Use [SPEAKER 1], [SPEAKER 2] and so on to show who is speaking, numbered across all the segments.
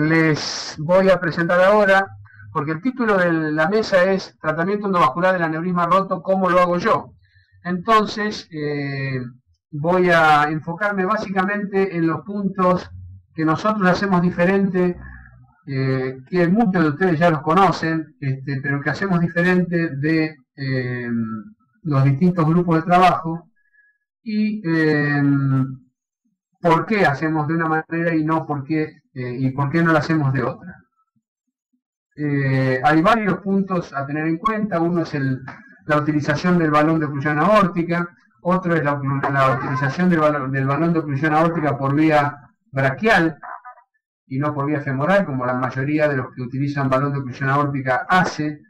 [SPEAKER 1] les voy a presentar ahora, porque el título de la mesa es Tratamiento endovascular del aneurisma roto, ¿cómo lo hago yo? Entonces, voy a enfocarme básicamente en los puntos que nosotros hacemos diferente, que muchos de ustedes ya los conocen, pero que hacemos diferente de los distintos grupos de trabajo, y por qué hacemos de una manera y no por qué, y por qué no lo hacemos de otra. Hay varios puntos a tener en cuenta. Uno es la utilización del balón de oclusión aórtica, otro es la utilización del balón de oclusión aórtica por vía braquial y no por vía femoral, como la mayoría de los que utilizan balón de oclusión aórtica hace.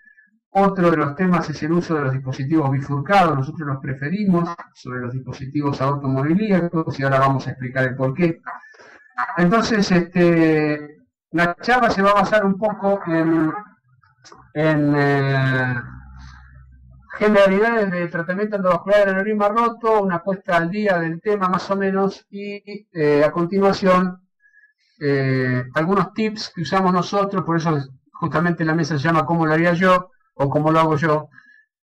[SPEAKER 1] Otro de los temas es el uso de los dispositivos bifurcados. Nosotros los preferimos sobre los dispositivos aortomonoilíacos y ahora vamos a explicar el porqué. Entonces, la charla se va a basar un poco en generalidades de tratamiento endovascular del aneurisma roto, una puesta al día del tema más o menos, y a continuación algunos tips que usamos nosotros. Por eso justamente la mesa se llama ¿Cómo lo haría yo? O ¿Cómo lo hago yo?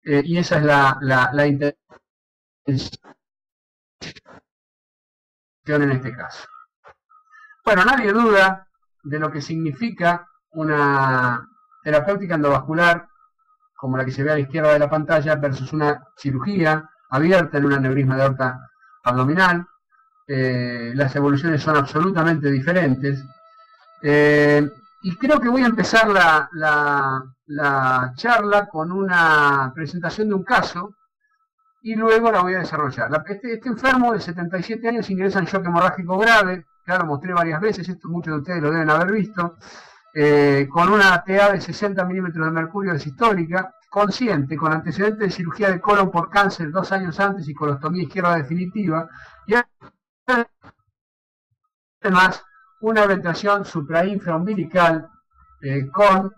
[SPEAKER 1] Y esa es la intención en este caso. Bueno, nadie duda de lo que significa una terapéutica endovascular como la que se ve a la izquierda de la pantalla versus una cirugía abierta en un aneurisma de aorta abdominal. Las evoluciones son absolutamente diferentes. Y creo que voy a empezar la charla con una presentación de un caso y luego la voy a desarrollar. Este enfermo de 77 años ingresa en shock hemorrágico grave. Ya lo mostré varias veces, esto muchos de ustedes lo deben haber visto, con una TA de 60 milímetros de mercurio de sistólica, consciente, con antecedentes de cirugía de colon por cáncer 2 años antes y colostomía izquierda definitiva, y además una orientación suprainfraumbilical con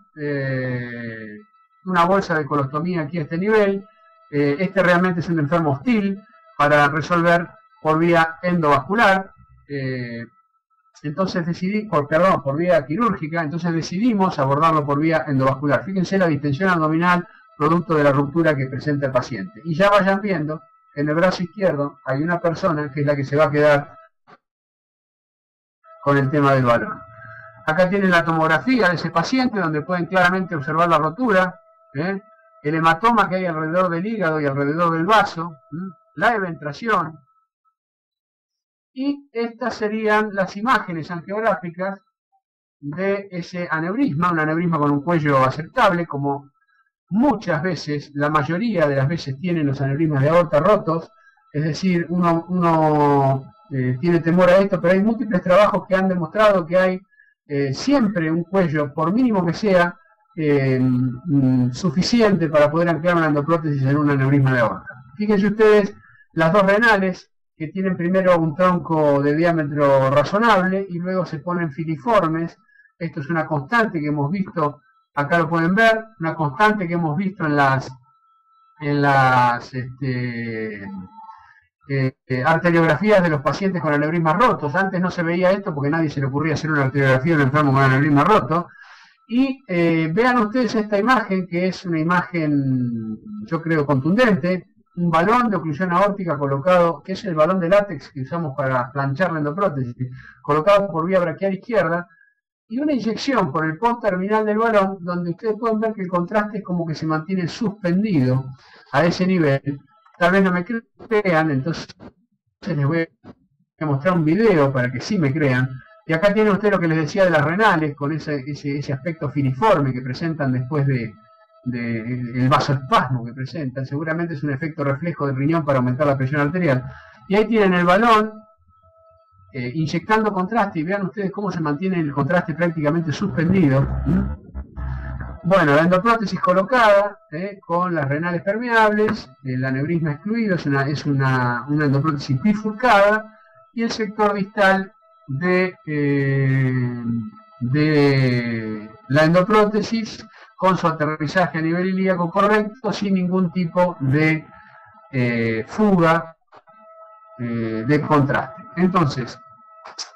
[SPEAKER 1] una bolsa de colostomía aquí a este nivel. Este realmente es un enfermo hostil para resolver por vía endovascular. Entonces por vía quirúrgica, entonces decidimos abordarlo por vía endovascular. Fíjense la distensión abdominal producto de la ruptura que presenta el paciente. Y ya vayan viendo que en el brazo izquierdo hay una persona que es la que se va a quedar con el tema del balón. Acá tienen la tomografía de ese paciente donde pueden claramente observar la rotura, el hematoma que hay alrededor del hígado y alrededor del vaso, la eventración. Y estas serían las imágenes angiográficas de ese aneurisma, un aneurisma con un cuello aceptable, como muchas veces, la mayoría de las veces tienen los aneurismas de aorta rotos. Es decir, uno tiene temor a esto, pero hay múltiples trabajos que han demostrado que hay siempre un cuello, por mínimo que sea, suficiente para poder anclar una endoprótesis en un aneurisma de aorta. Fíjense ustedes las dos renales, que tienen primero un tronco de diámetro razonable y luego se ponen filiformes. Esto es una constante que hemos visto, acá lo pueden ver, una constante que hemos visto en las arteriografías de los pacientes con aneurismas rotos. Antes no se veía esto porque nadie se le ocurría hacer una arteriografía de un enfermo con aneurisma roto. Y vean ustedes esta imagen, que es una imagen, yo creo, contundente. Un balón de oclusión aórtica colocado, que es el balón de látex que usamos para planchar la endoprótesis, colocado por vía braquial izquierda, y una inyección por el post terminal del balón, donde ustedes pueden ver que el contraste es como que se mantiene suspendido a ese nivel. Tal vez no me crean, entonces les voy a mostrar un video para que sí me crean. Y acá tienen ustedes lo que les decía de las renales, con ese aspecto filiforme que presentan después el vasoespasmo que presentan. Seguramente es un efecto reflejo del riñón para aumentar la presión arterial. Y ahí tienen el balón inyectando contraste, y vean ustedes cómo se mantiene el contraste prácticamente suspendido. Bueno, la endoprótesis colocada con las renales permeables, el aneurisma excluido, es una endoprótesis bifurcada, y el sector distal de la endoprótesis con su aterrizaje a nivel ilíaco correcto, sin ningún tipo de fuga de contraste. Entonces,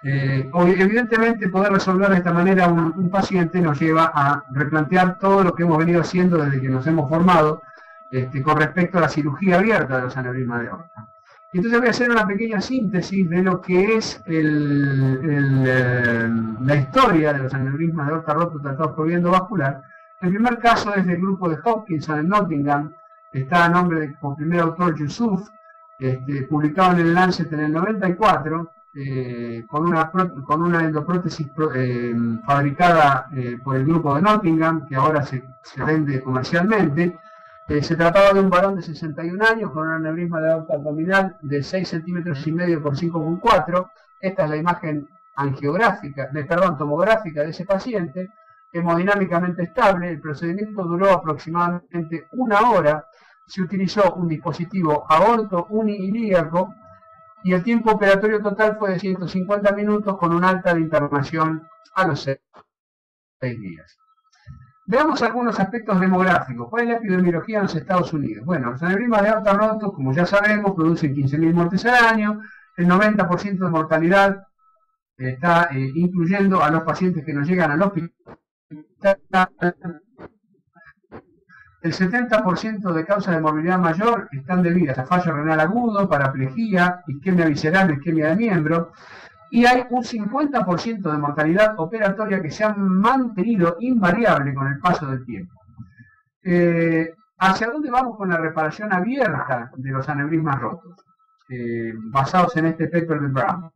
[SPEAKER 1] Evidentemente poder resolver de esta manera un paciente nos lleva a replantear todo lo que hemos venido haciendo desde que nos hemos formado con respecto a la cirugía abierta de los aneurismas de aorta. Entonces voy a hacer una pequeña síntesis de lo que es la historia de los aneurismas de aorta rotos tratados por vía endovascular. El primer caso es del grupo de Hopkinson en Nottingham, está a nombre de como primer autor Yusuf, publicado en el Lancet en el 94, con una endoprótesis fabricada por el grupo de Nottingham, que ahora se vende comercialmente. Se trataba de un varón de 61 años con un aneurisma de aorta abdominal de 6 centímetros y medio por 5,4. Esta es la imagen tomográfica de ese paciente, hemodinámicamente estable. El procedimiento duró aproximadamente 1 hora. Se utilizó un dispositivo aorto uniilíaco y el tiempo operatorio total fue de 150 minutos con un alta de internación a los 6 días. Veamos algunos aspectos demográficos. ¿Cuál es la epidemiología en los Estados Unidos? Bueno, los aneurismas de aorta rotos, como ya sabemos, producen 15.000 muertes al año. El 90% de mortalidad está incluyendo a los pacientes que nos llegan al hospital. El 70% de causas de morbilidad mayor están debidas a fallo renal agudo, paraplegia, isquemia visceral, isquemia de miembro. Y hay un 50% de mortalidad operatoria que se ha mantenido invariable con el paso del tiempo. ¿Hacia dónde vamos con la reparación abierta de los aneurismas rotos? Basados en este paper de Brown.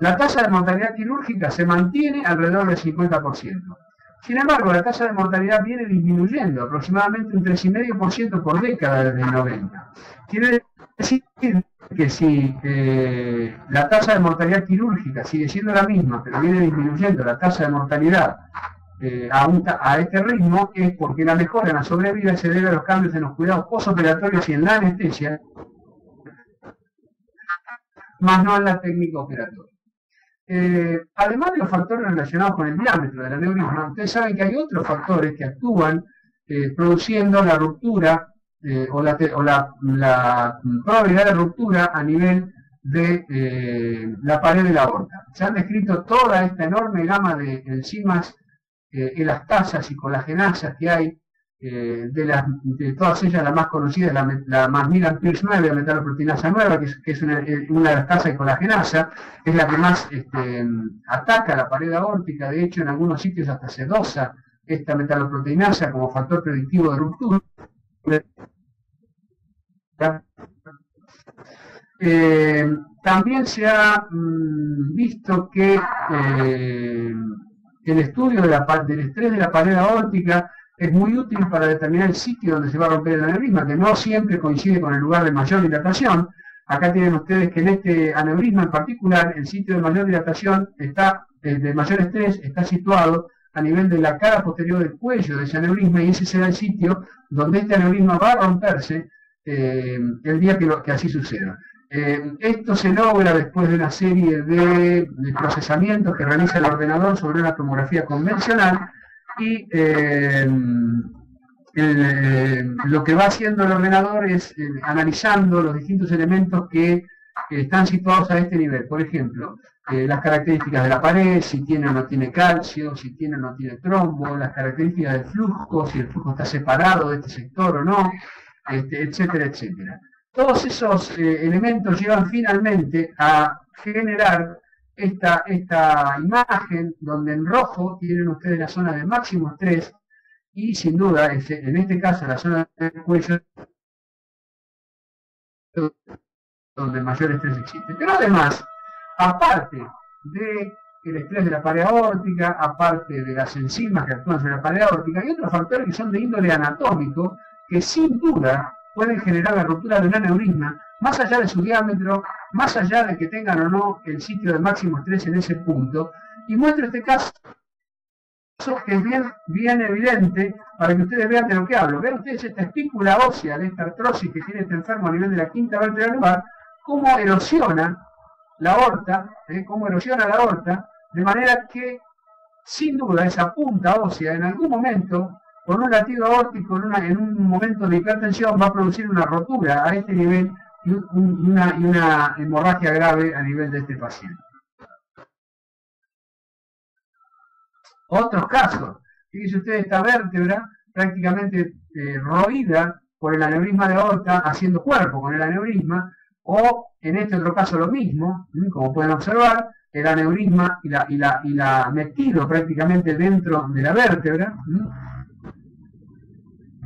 [SPEAKER 1] La tasa de mortalidad quirúrgica se mantiene alrededor del 50%. Sin embargo, la tasa de mortalidad viene disminuyendo, aproximadamente un 3,5% por década desde el 90. Quiere decir que si la tasa de mortalidad quirúrgica sigue siendo la misma, pero viene disminuyendo la tasa de mortalidad a este ritmo, es porque la mejora en la sobrevida se debe a los cambios en los cuidados postoperatorios y en la anestesia, más no en la técnica operatoria. Además de los factores relacionados con el diámetro del aneurisma, ustedes saben que hay otros factores que actúan produciendo la ruptura o la probabilidad de ruptura a nivel de la pared de la aorta. Se han descrito toda esta enorme gama de enzimas elastasas y colagenasas que hay, de todas ellas la más conocida es la Macmillan-Pierce 9, la metaloproteinasa nueva, que es una elastasa y colagenasa, es la que más ataca la pared aórtica. De hecho, en algunos sitios hasta se dosa esta metaloproteinasa como factor predictivo de ruptura. También se ha visto que el estudio del estrés de la pared aórtica es muy útil para determinar el sitio donde se va a romper el aneurisma, que no siempre coincide con el lugar de mayor dilatación. Acá tienen ustedes que en este aneurisma en particular, el sitio de mayor dilatación de mayor estrés está situado a nivel de la cara posterior del cuello de ese aneurisma, y ese será el sitio donde este aneurisma va a romperse el día que así suceda. Esto se logra después de una serie de procesamientos que realiza el ordenador sobre una tomografía convencional, y lo que va haciendo el ordenador es analizando los distintos elementos que están situados a este nivel. Por ejemplo, las características de la pared, si tiene o no tiene calcio, si tiene o no tiene trombo, las características del flujo, si el flujo está separado de este sector o no, etcétera, etcétera. Todos esos elementos llevan finalmente a generar esta imagen donde en rojo tienen ustedes la zona de máximo estrés y sin duda en este caso la zona del cuello donde mayor estrés existe. Pero además, aparte del estrés de la pared aórtica, aparte de las enzimas que actúan sobre la pared aórtica, hay otros factores que son de índole anatómico que sin duda pueden generar la ruptura de un aneurisma, más allá de su diámetro, más allá de que tengan o no el sitio de máximo estrés en ese punto. Y muestro este caso que es bien evidente para que ustedes vean de lo que hablo. Vean ustedes esta espícula ósea de esta artrosis que tiene este enfermo a nivel de la quinta vértebra lumbar, cómo erosiona la aorta, de manera que sin duda esa punta ósea en algún momento, con un latido aórtico, en un momento de hipertensión, va a producir una rotura a este nivel una hemorragia grave a nivel de este paciente. Otros casos, fíjense ustedes esta vértebra prácticamente roída por el aneurisma de aorta, haciendo cuerpo con el aneurisma, o en este otro caso lo mismo, como pueden observar, el aneurisma y la metido prácticamente dentro de la vértebra.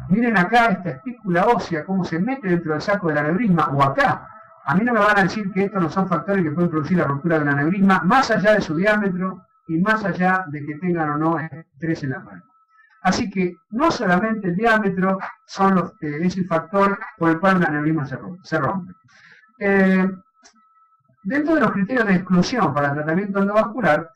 [SPEAKER 1] Miren acá esta espícula ósea, cómo se mete dentro del saco del aneurisma, o acá. A mí no me van a decir que estos no son factores que pueden producir la ruptura del aneurisma, más allá de su diámetro y más allá de que tengan o no estrés en la mano. Así que no solamente el diámetro es el factor por el cual el aneurisma se rompe. Dentro de los criterios de exclusión para el tratamiento endovascular,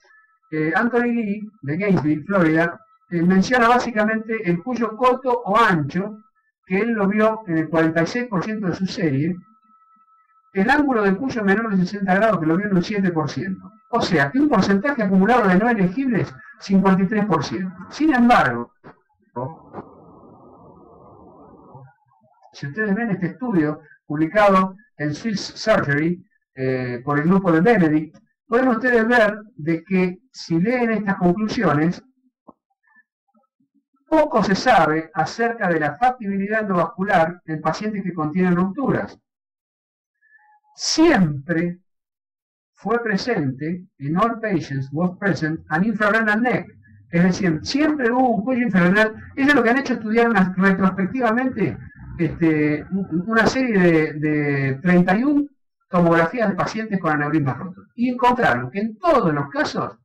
[SPEAKER 1] Anthony Lee, de Gainesville, Florida, menciona básicamente el cuello corto o ancho, que él lo vio en el 46% de su serie, el ángulo del cuello menor de 60 grados, que lo vio en un 7%. O sea, que un porcentaje acumulado de no elegibles, 53%. Sin embargo, si ustedes ven este estudio publicado en Swiss Surgery por el grupo de Benedict, pueden ustedes ver de que si leen estas conclusiones, poco se sabe acerca de la factibilidad endovascular en pacientes que contienen rupturas. Siempre fue presente, in all patients was present, an infrarenal neck. Es decir, siempre hubo un cuello infrarenal. Ellos lo que han hecho es estudiar retrospectivamente una serie de 31 tomografías de pacientes con aneurismas rotos. Y encontraron que en todos los casos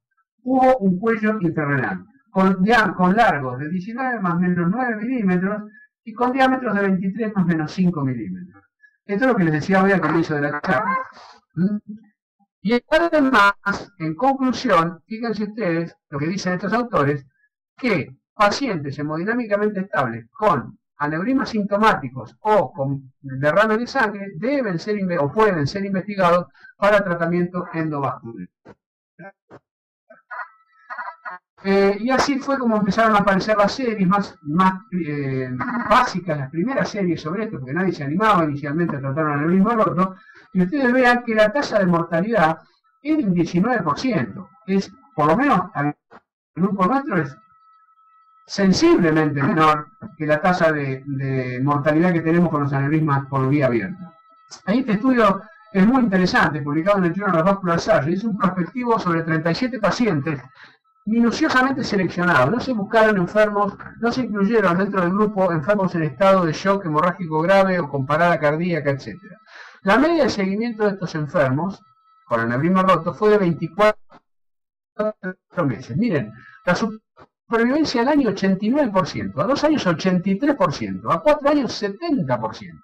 [SPEAKER 1] hubo un cuello infrarrenal, con largos de 19 más menos 9 milímetros y con diámetros de 23 más menos 5 milímetros. Esto es lo que les decía hoy al comienzo de la charla. Y además, en conclusión, fíjense ustedes lo que dicen estos autores, que pacientes hemodinámicamente estables con aneurismas sintomáticos o con derrame de sangre deben ser o pueden ser investigados para tratamiento endovascular. Y así fue como empezaron a aparecer las series más básicas, las primeras series sobre esto, porque nadie se animaba inicialmente a tratar un aneurisma roto, y ustedes vean que la tasa de mortalidad es de un 19%. Es, por lo menos, al grupo nuestro es sensiblemente menor que la tasa de mortalidad que tenemos con los aneurismas por vía abierta. Ahí este estudio es muy interesante, publicado en el Journal of Vascular Surgery. Es un prospectivo sobre 37 pacientes minuciosamente seleccionados. No se buscaron enfermos, no se incluyeron dentro del grupo enfermos en estado de shock hemorrágico grave o con parada cardíaca, etc. La media de seguimiento de estos enfermos con aneurisma roto fue de 24 meses. Miren, la supervivencia al año 89%, a 2 años 83%, a 4 años 70%.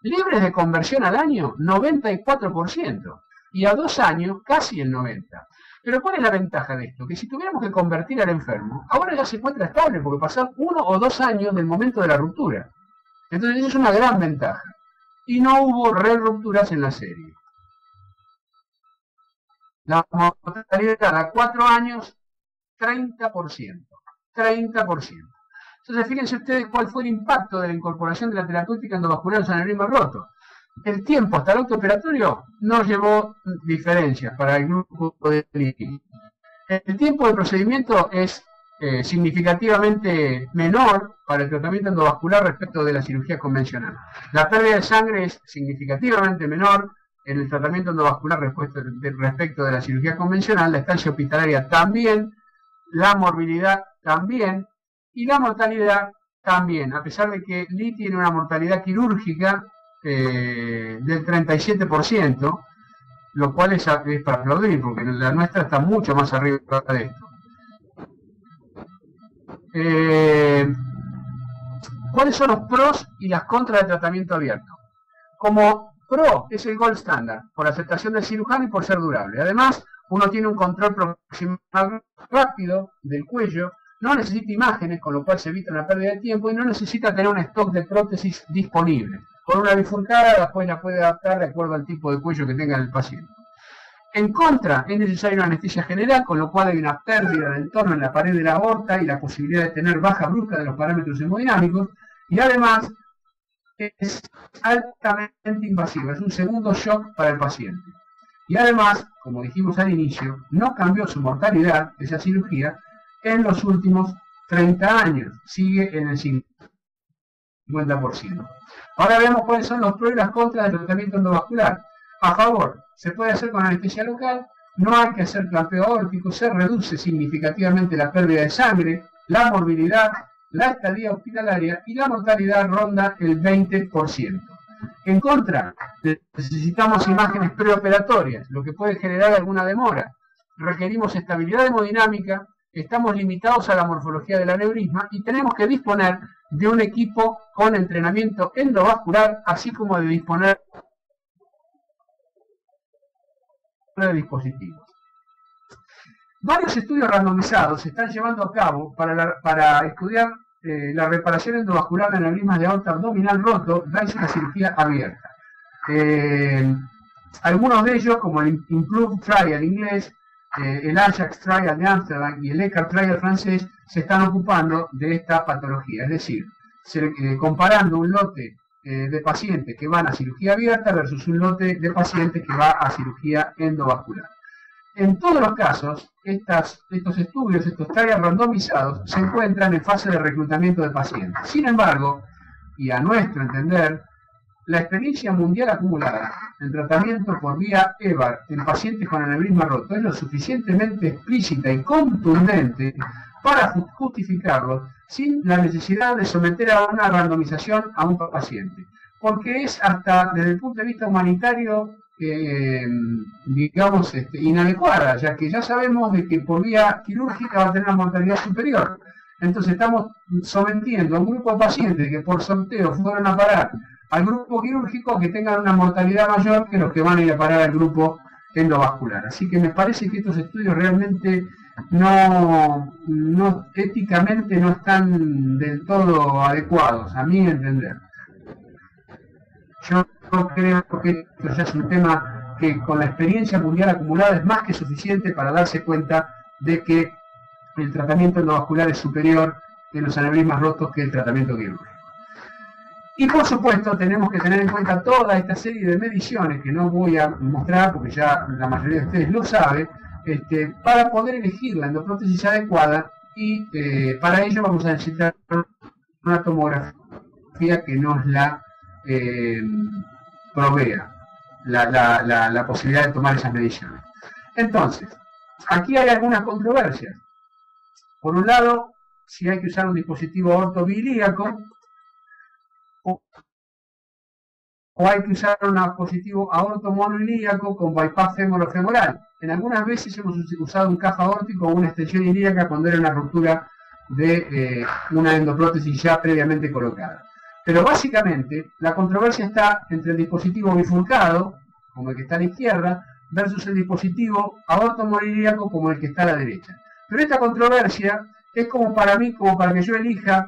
[SPEAKER 1] Libres de conversión al año 94%, y a 2 años casi el 90%. Pero ¿cuál es la ventaja de esto? Que si tuviéramos que convertir al enfermo, ahora ya se encuentra estable, porque pasaron 1 o 2 años del momento de la ruptura. Entonces eso es una gran ventaja. Y no hubo rupturas en la serie. La mortalidad a 4 años, 30%. 30%. Entonces fíjense ustedes cuál fue el impacto de la incorporación de la terapéutica endovascular en los aneurismas rotos. El tiempo hasta el autooperatorio no llevó diferencias para el grupo de Lee. El tiempo de procedimiento es significativamente menor para el tratamiento endovascular respecto de la cirugía convencional. La pérdida de sangre es significativamente menor en el tratamiento endovascular respecto de la cirugía convencional, la estancia hospitalaria también, la morbilidad también y la mortalidad también, a pesar de que Lee tiene una mortalidad quirúrgica del 37%, lo cual es para aplaudir, porque la nuestra está mucho más arriba de esto. ¿Cuáles son los pros y las contras del tratamiento abierto? Como pro, es el gold standard, por aceptación del cirujano y por ser durable. Además, uno tiene un control proximal rápido del cuello, no necesita imágenes, con lo cual se evita una pérdida de tiempo, y no necesita tener un stock de prótesis disponible. Con una bifurcada, después la puede adaptar de acuerdo al tipo de cuello que tenga el paciente. En contra, es necesaria una anestesia general, con lo cual hay una pérdida de entorno en la pared de la aorta y la posibilidad de tener baja brusca de los parámetros hemodinámicos. Y además, es altamente invasiva, es un segundo shock para el paciente. Y además, como dijimos al inicio, no cambió su mortalidad, esa cirugía, en los últimos 30 años, sigue en el 50%. Ahora veamos cuáles son los pros y las contras del tratamiento endovascular. A favor, se puede hacer con anestesia local, no hay que hacer clampeo aórtico, se reduce significativamente la pérdida de sangre, la morbilidad, la estadía hospitalaria y la mortalidad ronda el 20%. En contra, necesitamos imágenes preoperatorias, lo que puede generar alguna demora. Requerimos estabilidad hemodinámica, estamos limitados a la morfología del aneurisma y tenemos que disponer de un equipo con entrenamiento endovascular, así como de disponer de dispositivos. Varios estudios randomizados se están llevando a cabo para estudiar la reparación endovascular de aneurismas de aorta abdominal roto tras una cirugía abierta. Algunos de ellos, como el Improve Trial inglés, el Ajax Trial de Ámsterdam y el ECAR Trial francés, se están ocupando de esta patología, es decir, comparando un lote de pacientes que van a cirugía abierta versus un lote de pacientes que va a cirugía endovascular. En todos los casos, estos estudios, estos trials randomizados, se encuentran en fase de reclutamiento de pacientes. Sin embargo, y a nuestro entender, la experiencia mundial acumulada en tratamiento por vía EVAR en pacientes con aneurisma roto es lo suficientemente explícita y contundente para justificarlo sin la necesidad de someter a una randomización a un paciente. Porque es hasta desde el punto de vista humanitario, digamos, inadecuada, ya que ya sabemos de que por vía quirúrgica va a tener una mortalidad superior. Entonces estamos sometiendo a un grupo de pacientes que por sorteo fueron a parar al grupo quirúrgico que tengan una mortalidad mayor que los que van a ir a parar al grupo endovascular. Así que me parece que estos estudios realmente éticamente no están del todo adecuados, a mi entender. Yo creo que esto ya es un tema que con la experiencia mundial acumulada es más que suficiente para darse cuenta de que el tratamiento endovascular es superior en los aneurismas rotos que el tratamiento quirúrgico. Y por supuesto tenemos que tener en cuenta toda esta serie de mediciones que no voy a mostrar porque ya la mayoría de ustedes lo sabe, para poder elegir la endoprótesis adecuada y para ello vamos a necesitar una tomografía que nos la provea la posibilidad de tomar esas mediciones. Entonces, aquí hay algunas controversias. Por un lado, si hay que usar un dispositivo aortobilíaco o hay que usar un dispositivo aortomonoilíaco con bypass femorofemoral. En algunas veces hemos usado un CAF aórtico o una extensión ilíaca cuando era una ruptura de una endoprótesis ya previamente colocada. Pero básicamente la controversia está entre el dispositivo bifurcado, como el que está a la izquierda, versus el dispositivo aortomonoilíaco como el que está a la derecha. Pero esta controversia es como para mí, como para que yo elija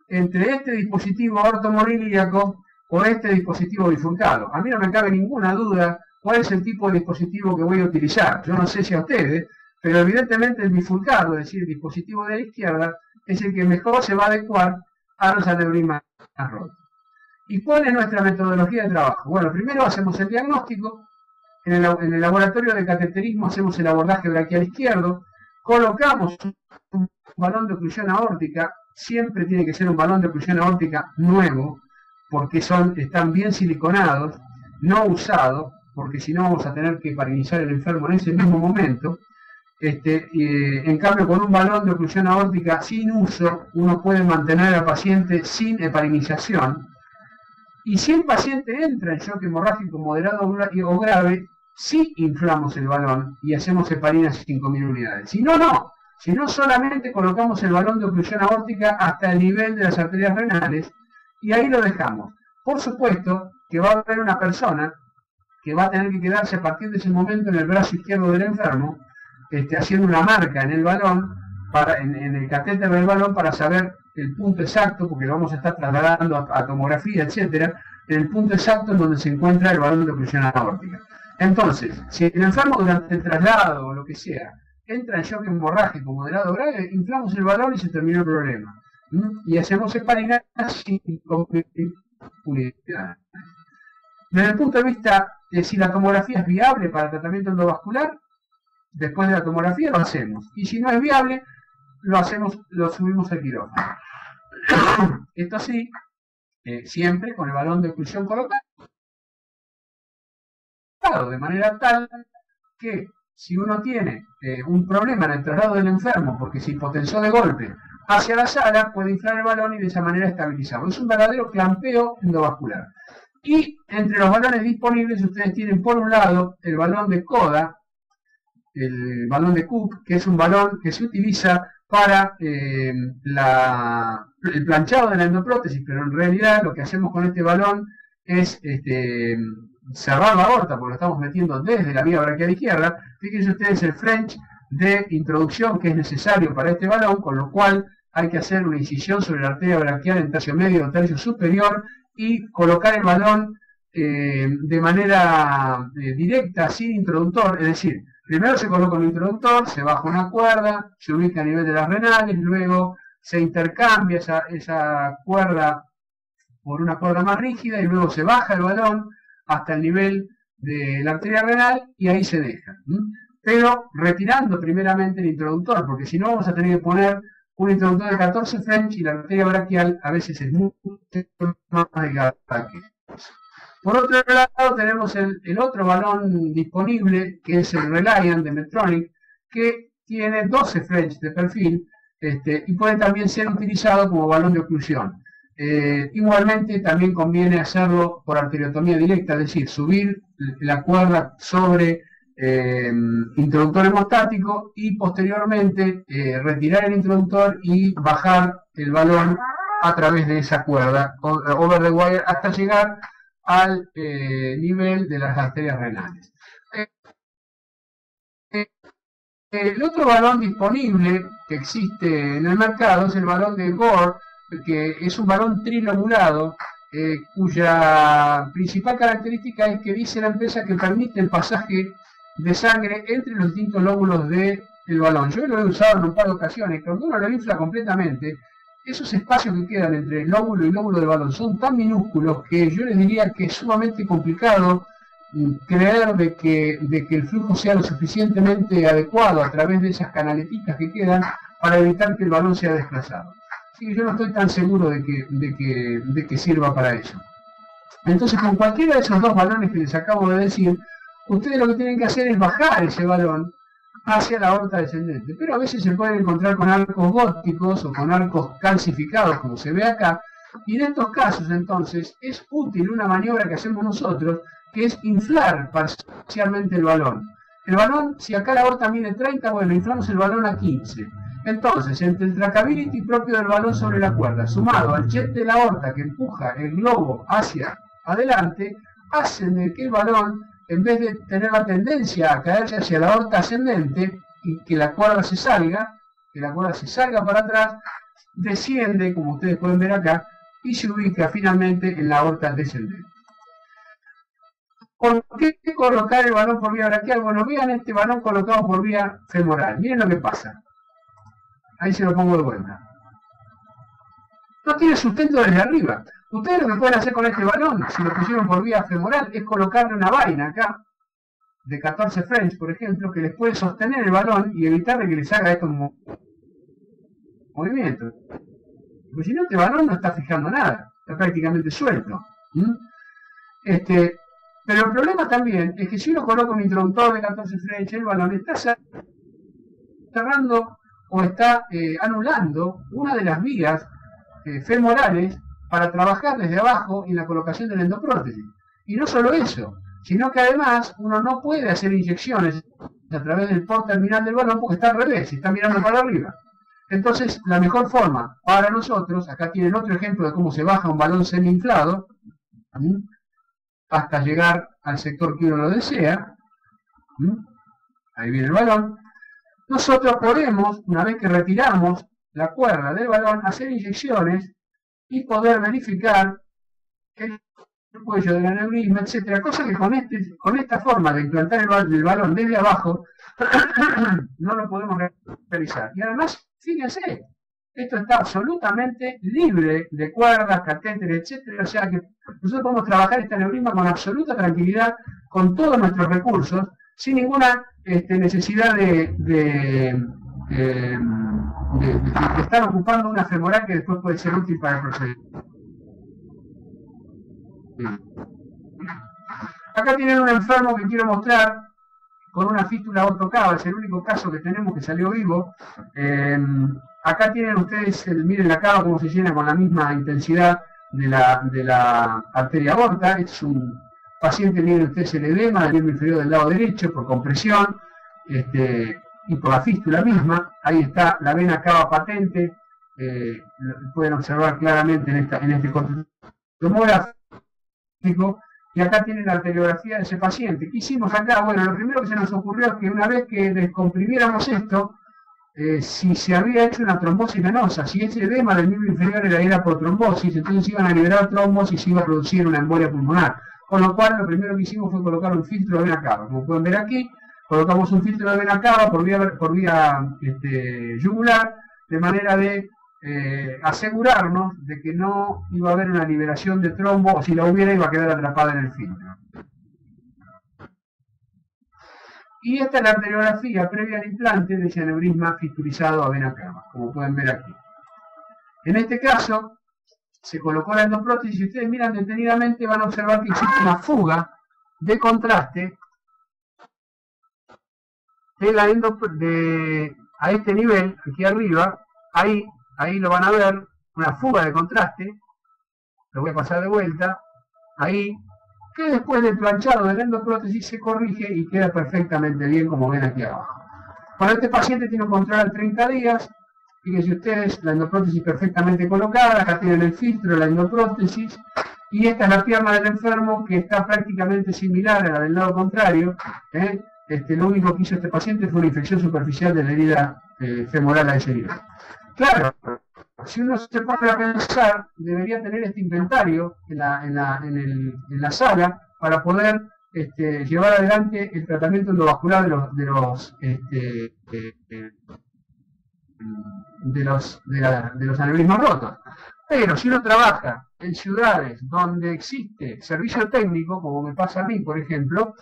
[SPEAKER 1] entre este dispositivo aortomonoilíaco o este dispositivo bifurcado. A mí no me cabe ninguna duda cuál es el tipo de dispositivo que voy a utilizar. Yo no sé si a ustedes, pero evidentemente el bifurcado, es decir, el dispositivo de la izquierda, es el que mejor se va a adecuar a los aneurismas rotos. ¿Y cuál es nuestra metodología de trabajo? Bueno, primero hacemos el diagnóstico, en el laboratorio de cateterismo hacemos el abordaje braquial izquierdo, colocamos un balón de oclusión aórtica, siempre tiene que ser un balón de oclusión aórtica nuevo, porque están bien siliconados, no usados, porque si no vamos a tener que heparinizar al enfermo en ese mismo momento. En cambio, con un balón de oclusión aórtica sin uso, uno puede mantener al paciente sin heparinización. Y si el paciente entra en shock hemorrágico moderado o grave, sí inflamos el balón y hacemos heparina 5.000 unidades. Si no, no. Si no, solamente colocamos el balón de oclusión aórtica hasta el nivel de las arterias renales y ahí lo dejamos. Por supuesto que va a haber una persona que va a tener que quedarse a partir de ese momento en el brazo izquierdo del enfermo, haciendo una marca en el balón, en el catéter del balón para saber el punto exacto, porque lo vamos a estar trasladando a tomografía, etcétera, en el punto exacto en donde se encuentra el balón de oclusión aórtica. Entonces, si el enfermo durante el traslado o lo que sea, entra en shock hemorrágico moderado o grave, inflamos el balón y se terminó el problema. Y hacemos heparina 5.000 unidireccionales. Desde el punto de vista de si la tomografía es viable para el tratamiento endovascular, después de la tomografía lo hacemos. Y si no es viable, lo subimos al quirófano. Esto sí, siempre con el balón de oclusión colocado, de manera tal que si uno tiene un problema en el traslado del enfermo porque se hipotensó de golpe hacia la sala, puede inflar el balón y de esa manera estabilizarlo. Es un verdadero clampeo endovascular. Y entre los balones disponibles ustedes tienen por un lado el balón de Coda, el balón de Cook, que es un balón que se utiliza para el planchado de la endoprótesis, pero en realidad lo que hacemos con este balón es cerrar la aorta, porque lo estamos metiendo desde la vía braquial izquierda. Fíjense ustedes el French de introducción que es necesario para este balón, con lo cual hay que hacer una incisión sobre la arteria braquial en tercio medio o tercio superior y colocar el balón de manera directa, sin introductor, es decir, primero se coloca un introductor, se baja una cuerda, se ubica a nivel de las renales, luego se intercambia esa cuerda por una cuerda más rígida y luego se baja el balón hasta el nivel de la arteria renal y ahí se deja. Pero retirando primeramente el introductor, porque si no vamos a tener que poner un introductor de 14 French y la arteria braquial a veces es mucho más delgada que eso. Por otro lado tenemos el otro balón disponible, que es el Reliant de Medtronic, que tiene 12 French de perfil y puede también ser utilizado como balón de oclusión. Igualmente también conviene hacerlo por arteriotomía directa, es decir, subir la cuerda sobre introductor hemostático y posteriormente retirar el introductor y bajar el balón a través de esa cuerda, over the wire, hasta llegar al nivel de las arterias renales. El otro balón disponible que existe en el mercado es el balón de Gore, que es un balón trilobulado, cuya principal característica es que dice la empresa que permite el pasaje de sangre entre los distintos lóbulos del balón. Yo lo he usado en un par de ocasiones. Cuando uno lo infla completamente, esos espacios que quedan entre el lóbulo y lóbulo del balón son tan minúsculos que yo les diría que es sumamente complicado creer de que el flujo sea lo suficientemente adecuado a través de esas canaletitas que quedan para evitar que el balón sea desplazado. Así que yo no estoy tan seguro de que sirva para eso. Entonces, con cualquiera de esos dos balones que les acabo de decir, ustedes lo que tienen que hacer es bajar ese balón hacia la aorta descendente, pero a veces se pueden encontrar con arcos góticos o con arcos calcificados, como se ve acá, y en estos casos entonces es útil una maniobra que hacemos nosotros, que es inflar parcialmente el balón. El balón, si acá la aorta mide 30, bueno, inflamos el balón a 15. Entonces, entre el trackability propio del balón sobre la cuerda, sumado al jet de la aorta que empuja el globo hacia adelante, hacen de que el balón, en vez de tener la tendencia a caerse hacia la aorta ascendente y que la cuerda se salga, para atrás, desciende, como ustedes pueden ver acá, y se ubica finalmente en la aorta descendente. ¿Por qué colocar el balón por vía braquial? Bueno, vean este balón colocado por vía femoral. Miren lo que pasa. Ahí se lo pongo de vuelta. No tiene sustento desde arriba. Ustedes lo que pueden hacer con este balón, si lo pusieron por vía femoral, es colocarle una vaina acá, de 14 French, por ejemplo, que les puede sostener el balón y evitar de que les haga estos movimientos. Porque si no, este balón no está fijando nada, está prácticamente suelto. Pero el problema también es que si uno coloca un introductor de 14 French, el balón está cerrando o está anulando una de las vías femorales para trabajar desde abajo en la colocación de la endoprótesis. Y no solo eso, sino que además uno no puede hacer inyecciones a través del port terminal del balón porque está al revés, está mirando para arriba. Entonces, la mejor forma para nosotros, acá tienen otro ejemplo de cómo se baja un balón semi-inflado, hasta llegar al sector que uno lo desea. Ahí viene el balón. Nosotros podemos, una vez que retiramos la cuerda del balón, hacer inyecciones y poder verificar el cuello del aneurisma, etcétera, cosa que con esta forma de implantar el balón desde abajo no lo podemos realizar. Y además, fíjense, Esto está absolutamente libre de cuerdas, catéteres, etcétera. O sea que nosotros podemos trabajar este aneurisma con absoluta tranquilidad, con todos nuestros recursos, sin ninguna necesidad de estar ocupando una femoral que después puede ser útil para el procedimiento. Acá tienen un enfermo que quiero mostrar con una fístula aortocava, es el único caso que tenemos que salió vivo. Acá tienen ustedes, miren la cava cómo se llena con la misma intensidad de la arteria aorta. Es un paciente, miren ustedes el edema del miembro inferior del lado derecho por compresión y por la fístula misma. Ahí está la vena cava patente, pueden observar claramente en este corte tomográfico. Y acá tienen la arteriografía de ese paciente. ¿Qué hicimos acá? Bueno, lo primero que se nos ocurrió es que una vez que descomprimiéramos esto, si se había hecho una trombosis venosa, si ese edema del miembro inferior era por trombosis, entonces iban a liberar trombos y se iba a producir una embolia pulmonar. Con lo cual, lo primero que hicimos fue colocar un filtro de vena cava. Como pueden ver aquí, colocamos un filtro de vena cava por vía yugular, de manera de asegurarnos de que no iba a haber una liberación de trombo, o si la hubiera iba a quedar atrapada en el filtro. Y esta es la arteriografía previa al implante de ese aneurisma fistulizado a vena cava, como pueden ver aquí. En este caso, se colocó la endoprótesis y si ustedes miran detenidamente van a observar que existe una fuga de contraste a este nivel, aquí arriba, ahí lo van a ver, una fuga de contraste, lo voy a pasar de vuelta, ahí, que después del planchado de la endoprótesis se corrige y queda perfectamente bien como ven aquí abajo. Bueno, este paciente tiene un control a 30 días, fíjense ustedes, la endoprótesis perfectamente colocada, acá tienen el filtro de la endoprótesis, y esta es la pierna del enfermo que está prácticamente similar a la del lado contrario. Lo único que hizo este paciente fue una infección superficial de la herida femoral a ese nivel. Claro, si uno se pone a pensar, debería tener este inventario en la sala para poder llevar adelante el tratamiento endovascular de los aneurismas rotos. Pero si uno trabaja en ciudades donde existe servicio técnico, como me pasa a mí, por ejemplo,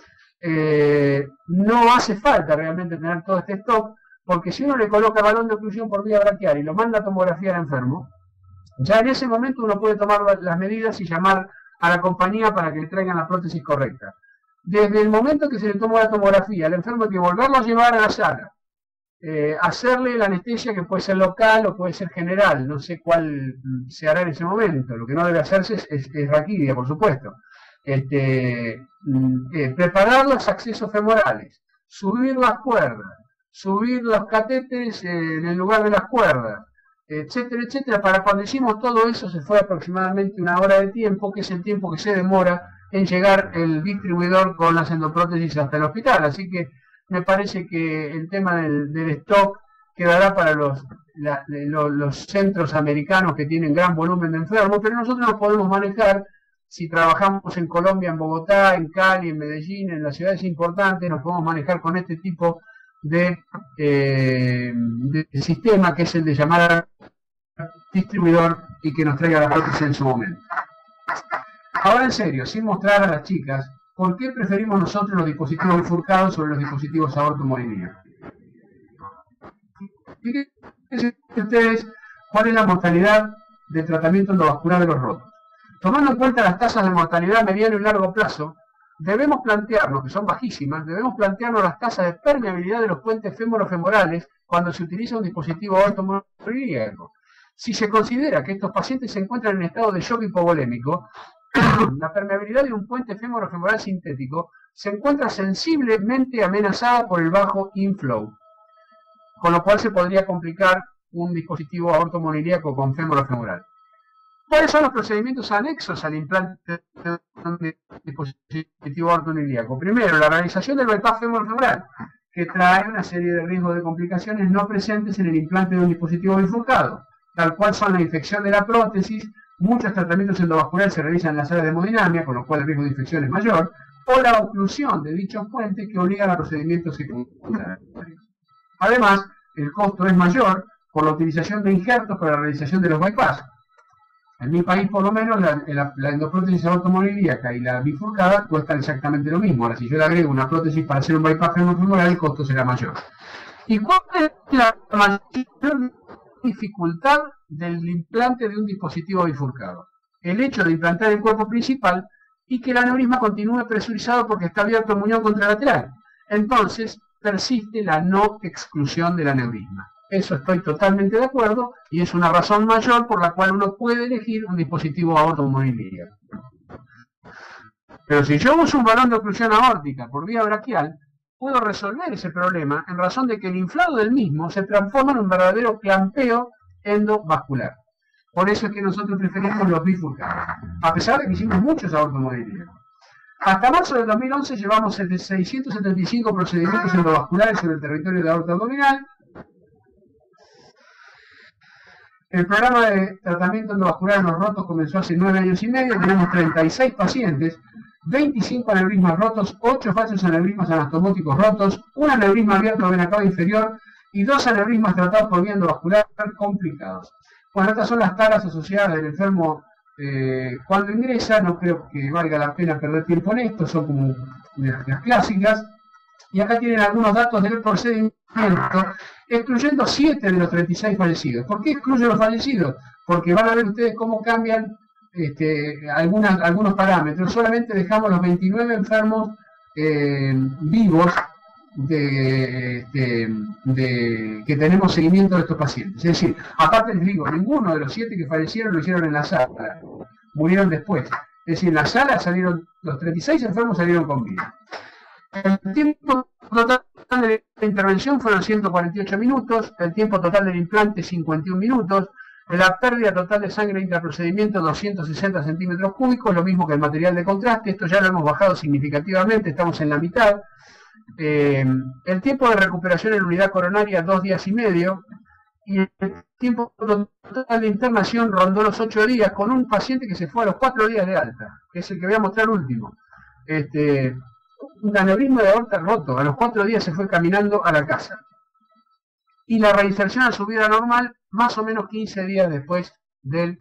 [SPEAKER 1] no hace falta realmente tener todo este stock, porque si uno le coloca balón de oclusión por vía braquial y lo manda a tomografía al enfermo, ya en ese momento uno puede tomar las medidas y llamar a la compañía para que le traigan la prótesis correcta. Desde el momento que se le toma la tomografía, el enfermo hay que volverlo a llevar a la sala, hacerle la anestesia que puede ser local o puede ser general, no sé cuál se hará en ese momento. Lo que no debe hacerse es raquidia, por supuesto. Preparar los accesos femorales, subir las cuerdas, subir los catéteres en el lugar de las cuerdas, etcétera, etcétera. Para cuando hicimos todo eso se fue aproximadamente 1 hora de tiempo, que es el tiempo que se demora en llegar el distribuidor con las endoprótesis hasta el hospital. Así que me parece que el tema del stock quedará para los centros americanos que tienen gran volumen de enfermos, pero nosotros nos podemos manejar. Si trabajamos en Colombia, en Bogotá, en Cali, en Medellín, en las ciudades importantes, nos podemos manejar con este tipo de sistema, que es el de llamar al distribuidor y que nos traiga la prótesis en su momento. Ahora en serio, sin mostrar a las chicas, ¿por qué preferimos nosotros los dispositivos bifurcados sobre los dispositivos aortomolineos? Fíjense ustedes cuál es la mortalidad del tratamiento endovascular de los rotos. Tomando en cuenta las tasas de mortalidad a mediano y largo plazo, debemos plantearnos, que son bajísimas, debemos plantearnos las tasas de permeabilidad de los puentes fémoro-femorales cuando se utiliza un dispositivo aortomolineco. Si se considera que estos pacientes se encuentran en estado de shock hipovolémico, la permeabilidad de un puente fémoro-femoral sintético se encuentra sensiblemente amenazada por el bajo inflow, con lo cual se podría complicar un dispositivo aortomolineco con fémoro-femoral. ¿Cuáles son los procedimientos anexos al implante de un dispositivo aortomolineco? Primero, la realización del bypass femoro-femoral, que trae una serie de riesgos de complicaciones no presentes en el implante de un dispositivo bifurcado, tal cual son la infección de la prótesis. Muchos tratamientos endovasculares se realizan en la sala de hemodinamia, con lo cual el riesgo de infección es mayor, o la oclusión de dichos puentes que obligan a procedimientos secundarios. Además, el costo es mayor por la utilización de injertos para la realización de los bypass. En mi país, por lo menos, la endoprótesis aortomonilíaca y la bifurcada cuestan exactamente lo mismo. Ahora, si yo le agrego una prótesis para hacer un bypass femorofemoral, el costo será mayor. ¿Y cuál es la mayor dificultad del implante de un dispositivo bifurcado? El hecho de implantar el cuerpo principal y que el aneurisma continúe presurizado porque está abierto el muñón contralateral. Entonces, persiste la no exclusión del aneurisma. Eso estoy totalmente de acuerdo y es una razón mayor por la cual uno puede elegir un dispositivo aortomonilíaco. Pero si yo uso un balón de oclusión aórtica por vía braquial, puedo resolver ese problema en razón de que el inflado del mismo se transforma en un verdadero clampeo endovascular. Por eso es que nosotros preferimos los bifurcados, a pesar de que hicimos muchos aortomonilíacos. Hasta marzo del 2011 llevamos 675 procedimientos endovasculares sobre el territorio de aorta abdominal. El programa de tratamiento endovascular en los rotos comenzó hace 9 años y medio. Tenemos 36 pacientes, 25 aneurismas rotos, 8 falsos aneurismas anastomóticos rotos, un aneurisma abierto de vena cava inferior y 2 aneurismas tratados por vía endovascular complicados. Bueno, estas son las taras asociadas del enfermo cuando ingresa. No creo que valga la pena perder tiempo en esto, son como las clásicas. Y acá tienen algunos datos del procedimiento, excluyendo 7 de los 36 fallecidos. ¿Por qué excluyo los fallecidos? Porque van a ver ustedes cómo cambian algunos parámetros. Solamente dejamos los 29 enfermos vivos que tenemos seguimiento de estos pacientes. Es decir, aparte les digo, ninguno de los 7 que fallecieron lo hicieron en la sala, murieron después. Es decir, en la sala salieron, los 36 enfermos salieron con vida. El tiempo total de la intervención fueron 148 minutos, el tiempo total del implante 51 minutos, la pérdida total de sangre intraprocedimiento 260 centímetros cúbicos, lo mismo que el material de contraste. Esto ya lo hemos bajado significativamente, estamos en la mitad. El tiempo de recuperación en unidad coronaria 2 días y medio, y el tiempo total de internación rondó los 8 días, con un paciente que se fue a los 4 días de alta, que es el que voy a mostrar último. Un aneurisma de aorta roto, a los 4 días se fue caminando a la casa. Y la reinserción a su vida normal, más o menos 15 días después del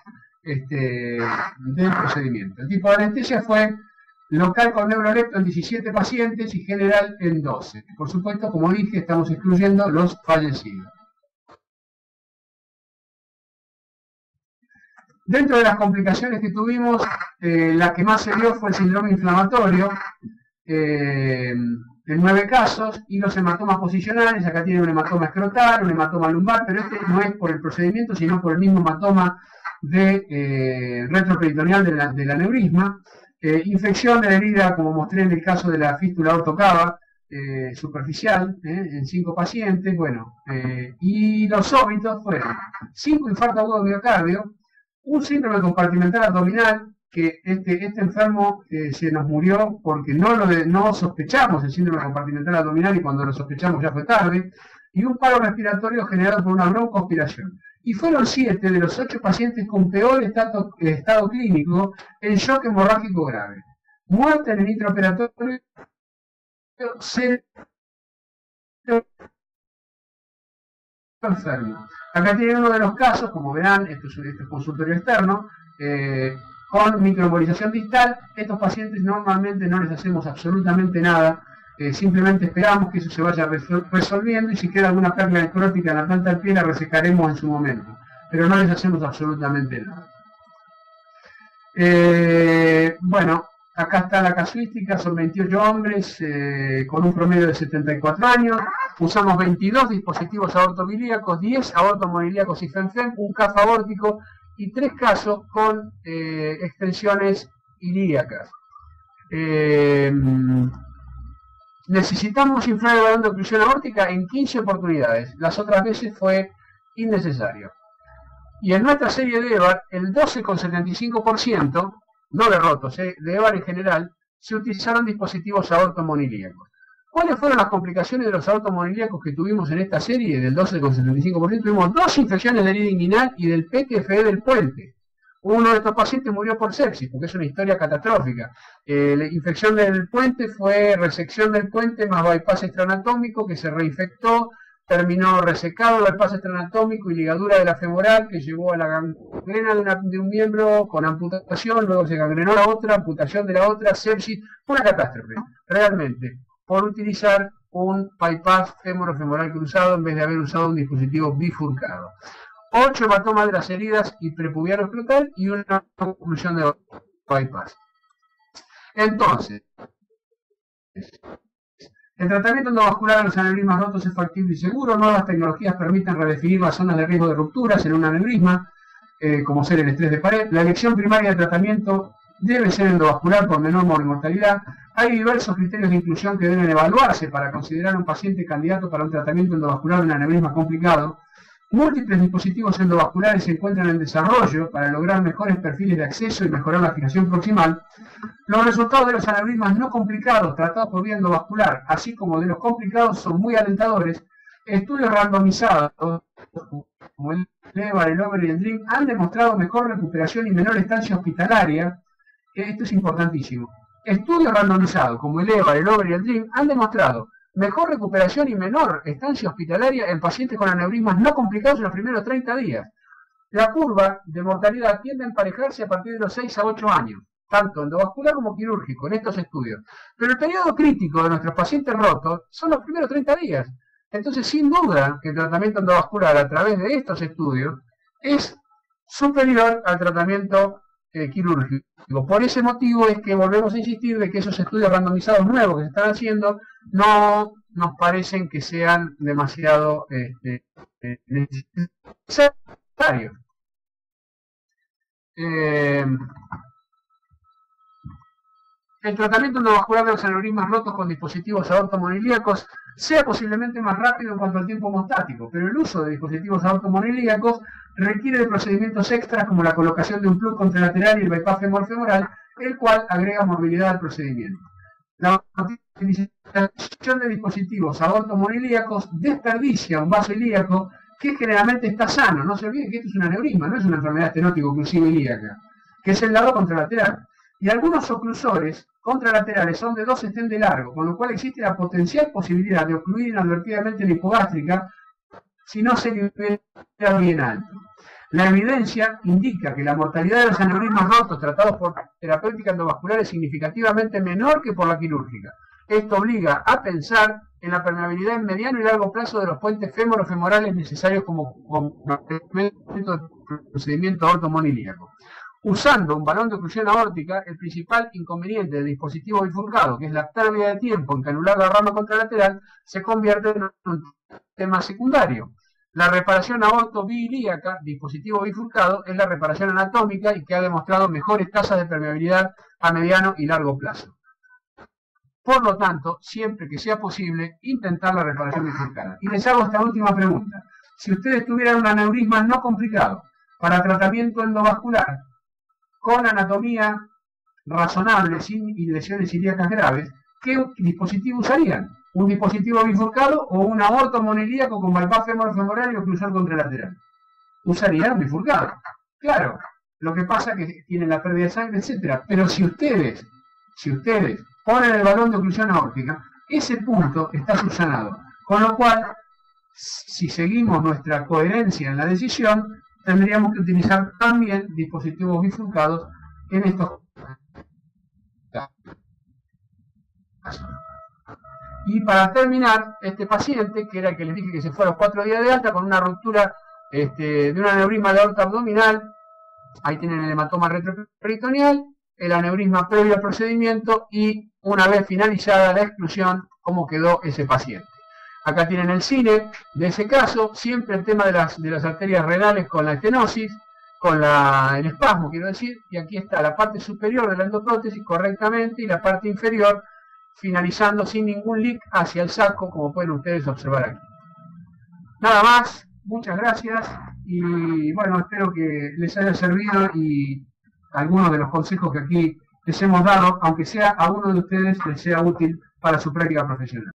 [SPEAKER 1] procedimiento. El tipo de anestesia fue local con neurolepto en 17 pacientes y general en 12. Por supuesto, como dije, estamos excluyendo los fallecidos. Dentro de las complicaciones que tuvimos, la que más se dio fue el síndrome inflamatorio, en 9 casos, y los hematomas posicionales. Acá tiene un hematoma escrotal, un hematoma lumbar, pero este no es por el procedimiento, sino por el mismo hematoma retroperitoneal del aneurisma. Infección de la herida, como mostré en el caso de la fístula aortocava superficial, en 5 pacientes. Bueno, y los óbitos fueron 5 infartos agudos de miocardio, un síndrome compartimental abdominal, que este enfermo se nos murió porque no sospechamos el síndrome compartimental abdominal, y cuando lo sospechamos ya fue tarde, y un paro respiratorio generado por una broncoaspiración. Y fueron 7 de los 8 pacientes con peor estado clínico en shock hemorrágico grave. Muerte en el intraoperatorio, enfermo. Acá tienen uno de los casos, como verán, esto es consultorio externo, con microembolización distal. Estos pacientes normalmente no les hacemos absolutamente nada, simplemente esperamos que eso se vaya resolviendo, y si queda alguna pérdida necrótica en la planta del pie la resecaremos en su momento, pero no les hacemos absolutamente nada. Bueno, acá está la casuística, son 28 hombres con un promedio de 74 años, usamos 22 dispositivos aortomilíacos, 10 aortomonilíacos y FENFEM, un CAF aórtico y 3 casos con extensiones ilíacas. Necesitamos inflar el balón de oclusión aórtica en 15 oportunidades, las otras veces fue innecesario. Y en nuestra serie de EVAR, el 12,75%, no de rotos, de EVAR en general, se utilizaron dispositivos aortomonilíacos. ¿Cuáles fueron las complicaciones de los aortomonilíacos que tuvimos en esta serie del 12,75%? Tuvimos 2 infecciones de herida inguinal y del PTFE del puente. Uno de estos pacientes murió por sepsis, porque es una historia catastrófica. La infección del puente fue resección del puente más bypass extraanatómico que se reinfectó terminó resecado del paso extranatómico y ligadura de la femoral que llevó a la gangrena de un miembro con amputación, luego se gangrenó la otra, amputación de la otra, sepsis. Fue una catástrofe, realmente, por utilizar un bypass fémoro-femoral cruzado en vez de haber usado un dispositivo bifurcado. 8 hematomas de las heridas y prepubiano escrotal y una oclusión de bypass. Entonces, el tratamiento endovascular de los aneurismas rotos es factible y seguro. Nuevas tecnologías permiten redefinir las zonas de riesgo de rupturas en un aneurisma, como ser el estrés de pared. La elección primaria de tratamiento debe ser endovascular por menor mortalidad. Hay diversos criterios de inclusión que deben evaluarse para considerar un paciente candidato para un tratamiento endovascular de un aneurisma complicado. Múltiples dispositivos endovasculares se encuentran en desarrollo para lograr mejores perfiles de acceso y mejorar la fijación proximal. Los resultados de los aneurismas no complicados tratados por vía endovascular, así como de los complicados, son muy alentadores. Estudios randomizados, como el EVAR, el OVER y el DREAM, han demostrado mejor recuperación y menor estancia hospitalaria. Esto es importantísimo. Estudios randomizados, como el EVAR, el OVER y el DREAM, han demostrado mejor recuperación y menor estancia hospitalaria en pacientes con aneurismas no complicados en los primeros 30 días. La curva de mortalidad tiende a emparejarse a partir de los 6 a 8 años, tanto endovascular como quirúrgico, en estos estudios. Pero el periodo crítico de nuestros pacientes rotos son los primeros 30 días. Entonces, sin duda, que el tratamiento endovascular a través de estos estudios es superior al tratamiento quirúrgico. Por ese motivo es que volvemos a insistir de que esos estudios randomizados nuevos que se están haciendo no nos parecen que sean demasiado necesarios. El tratamiento endovascular de los aneurismas rotos con dispositivos aortomonilíacos sea posiblemente más rápido en cuanto al tiempo hemostático, pero el uso de dispositivos aortomonilíacos requiere de procedimientos extras como la colocación de un plug contralateral y el bypass femor-femoral, el cual agrega movilidad al procedimiento. La utilización de dispositivos aortomonilíacos desperdicia un vaso ilíaco que generalmente está sano. No se olviden que esto es un aneurisma, no es una enfermedad estenótico-oclusiva ilíaca, que es el lado contralateral. Y algunos oclusores contralaterales son de 2 estén de largo, con lo cual existe la potencial posibilidad de ocluir inadvertidamente la hipogástrica si no se libera bien alto. La evidencia indica que la mortalidad de los aneurismas rotos tratados por terapéutica endovascular es significativamente menor que por la quirúrgica. Esto obliga a pensar en la permeabilidad en mediano y largo plazo de los puentes fémoro-femorales necesarios como complemento del procedimiento aortomonilíaco. Usando un balón de oclusión aórtica, el principal inconveniente del dispositivo bifurcado, que es la pérdida de tiempo en canular la rama contralateral, se convierte en un tema secundario. La reparación aorto-biilíaca, dispositivo bifurcado, es la reparación anatómica y que ha demostrado mejores tasas de permeabilidad a mediano y largo plazo. Por lo tanto, siempre que sea posible, intentar la reparación bifurcada. Y les hago esta última pregunta. Si ustedes tuvieran un aneurisma no complicado para tratamiento endovascular, con anatomía razonable, sin lesiones ilíacas graves, ¿qué dispositivo usarían? ¿Un dispositivo bifurcado o un aortomonilíaco con bypass femor-femoral y oclusión contralateral? Usarían un bifurcado. Claro, lo que pasa es que tienen la pérdida de sangre, etc. Pero si ustedes ponen el balón de oclusión aórtica, ese punto está subsanado. Con lo cual, si seguimos nuestra coherencia en la decisión, tendríamos que utilizar también dispositivos bifurcados en estos casos. Y para terminar, este paciente, que era el que les dije que se fue a los 4 días de alta con una ruptura de un aneurisma de aorta abdominal, ahí tienen el hematoma retroperitoneal, el aneurisma previo al procedimiento y una vez finalizada la exclusión, cómo quedó ese paciente. Acá tienen el cine de ese caso, siempre el tema de las arterias renales con la estenosis, con el espasmo, quiero decir, y aquí está la parte superior de la endoprótesis correctamente y la parte inferior finalizando sin ningún leak hacia el saco, como pueden ustedes observar aquí. Nada más, muchas gracias y bueno, espero que les haya servido y algunos de los consejos que aquí les hemos dado, aunque sea a uno de ustedes les sea útil para su práctica profesional.